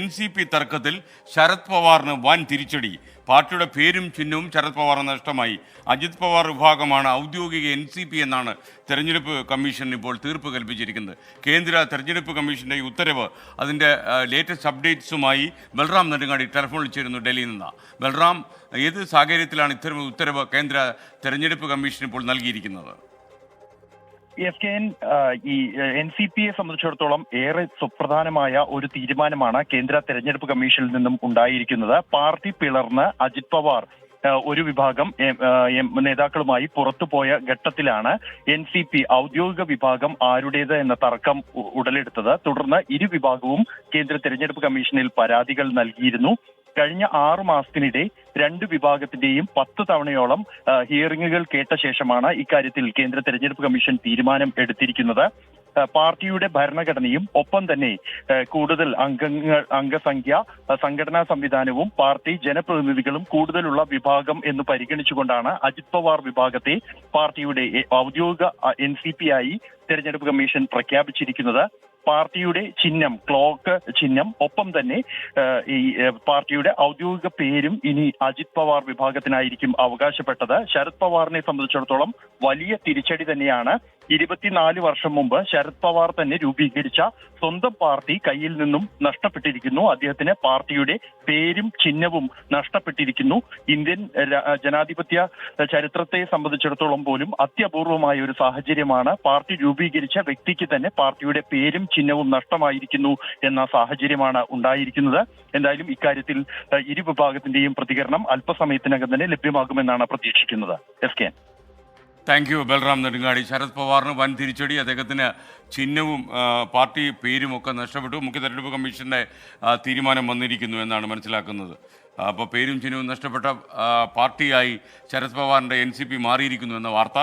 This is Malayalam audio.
NCP തർക്കത്തിൽ ശരത് പവാറിന് വൻ തിരിച്ചടി. പാർട്ടിയുടെ പേരും ചിഹ്നവും ശരത് പവാറിന് നഷ്ടമായി. അജിത് പവാർ വിഭാഗമാണ് ഔദ്യോഗിക NCP എന്നാണ് തെരഞ്ഞെടുപ്പ് കമ്മീഷൻ ഇപ്പോൾ തീർപ്പ് കൽപ്പിച്ചിരിക്കുന്നത്. കേന്ദ്ര തെരഞ്ഞെടുപ്പ് കമ്മീഷന്റെ ഈ ഉത്തരവ്, അതിൻ്റെ ലേറ്റസ്റ്റ് അപ്ഡേറ്റ്സുമായി ബൽറാം നെടുങ്ങാടി ടെലിഫോണിൽ ചേരുന്നു ഡൽഹിയിൽ നിന്ന്. ബൽറാം, ഏത് സാഹചര്യത്തിലാണ് ഇത്തരം ഉത്തരവ് കേന്ദ്ര തെരഞ്ഞെടുപ്പ് കമ്മീഷൻ ഇപ്പോൾ നൽകിയിരിക്കുന്നത്? SKN ഈ NCP സംബന്ധിച്ചിടത്തോളം ഏറെ സുപ്രധാനമായ ഒരു തീരുമാനമാണ് കേന്ദ്ര തെരഞ്ഞെടുപ്പ് കമ്മീഷനിൽ നിന്നും ഉണ്ടായിരിക്കുന്നത്. പാർട്ടി പിളർന്ന് അജിത് പവാർ ഒരു വിഭാഗം നേതാക്കളുമായി പുറത്തുപോയ ഘട്ടത്തിലാണ് NCP ഔദ്യോഗിക വിഭാഗം ആരുടേത് എന്ന തർക്കം ഉടലെടുത്തത്. തുടർന്ന് ഇരു വിഭാഗവും കേന്ദ്ര തെരഞ്ഞെടുപ്പ് കമ്മീഷനിൽ പരാതികൾ നൽകിയിരുന്നു. കഴിഞ്ഞ 6 മാസത്തിനിടെ രണ്ട് വിഭാഗത്തിന്റെയും 10 തവണയോളം ഹിയറിംഗുകൾ കേട്ട ശേഷമാണ് ഇക്കാര്യത്തിൽ കേന്ദ്ര തെരഞ്ഞെടുപ്പ് കമ്മീഷൻ തീരുമാനം എടുത്തിരിക്കുന്നത്. പാർട്ടിയുടെ ഭരണഘടനയും ഒപ്പം തന്നെ കൂടുതൽ അംഗസംഖ്യ, സംഘടനാ സംവിധാനവും പാർട്ടി ജനപ്രതിനിധികളും കൂടുതലുള്ള വിഭാഗം എന്ന് പരിഗണിച്ചുകൊണ്ടാണ് അജിത് പവാർ വിഭാഗത്തെ പാർട്ടിയുടെ ഔദ്യോഗിക NCP ആയി തെരഞ്ഞെടുപ്പ് കമ്മീഷൻ പ്രഖ്യാപിച്ചിരിക്കുന്നത്. പാർട്ടിയുടെ ചിഹ്നം, ക്ലോക്ക് ചിഹ്നം, ഒപ്പം തന്നെ ഈ പാർട്ടിയുടെ ഔദ്യോഗിക പേരും ഇനി അജിത് പവാർ വിഭാഗത്തിനായിരിക്കും അവകാശപ്പെട്ടത്. ശരത് പവാറിനെ സംബന്ധിച്ചിടത്തോളം വലിയ തിരിച്ചടി തന്നെയാണ്. 24 വർഷം മുമ്പ് ശരത് പവാർ തന്നെ രൂപീകരിച്ച സ്വന്തം പാർട്ടി കയ്യിൽ നിന്നും നഷ്ടപ്പെട്ടിരിക്കുന്നു. അദ്ദേഹത്തിന് പാർട്ടിയുടെ പേരും ചിഹ്നവും നഷ്ടപ്പെട്ടിരിക്കുന്നു. ഇന്ത്യൻ ജനാധിപത്യ ചരിത്രത്തെ സംബന്ധിച്ചിടത്തോളം പോലും അത്യപൂർവമായ ഒരു സാഹചര്യമാണ്. പാർട്ടി രൂപീകരിച്ച വ്യക്തിക്ക് തന്നെ പാർട്ടിയുടെ പേരും ചിഹ്നവും നഷ്ടമായിരിക്കുന്നു എന്ന സാഹചര്യമാണ് ഉണ്ടായിരിക്കുന്നത്. എന്തായാലും ഇക്കാര്യത്തിൽ ഇരു വിഭാഗത്തിന്റെയും പ്രതികരണം അല്പസമയത്തിനകം തന്നെ ലഭ്യമാകുമെന്നാണ് പ്രതീക്ഷിക്കുന്നത്. SKN. Thank you Balram Nedungadi. Sharad പവാറിന് വൻ തിരിച്ചടി, അദ്ദേഹത്തിന് ചിഹ്നവും പാർട്ടി പേരും ഒക്കെ നഷ്ടപ്പെട്ടു. മുഖ്യ തെരഞ്ഞെടുപ്പ് കമ്മീഷൻ്റെ തീരുമാനം വന്നിരിക്കുന്നു എന്നാണ് മനസ്സിലാക്കുന്നത്. അപ്പോൾ പേരും ചിഹ്നവും നഷ്ടപ്പെട്ട പാർട്ടിയായി ശരത് പവാറിൻ്റെ NCP മാറിയിരിക്കുന്നു എന്ന വാർത്ത.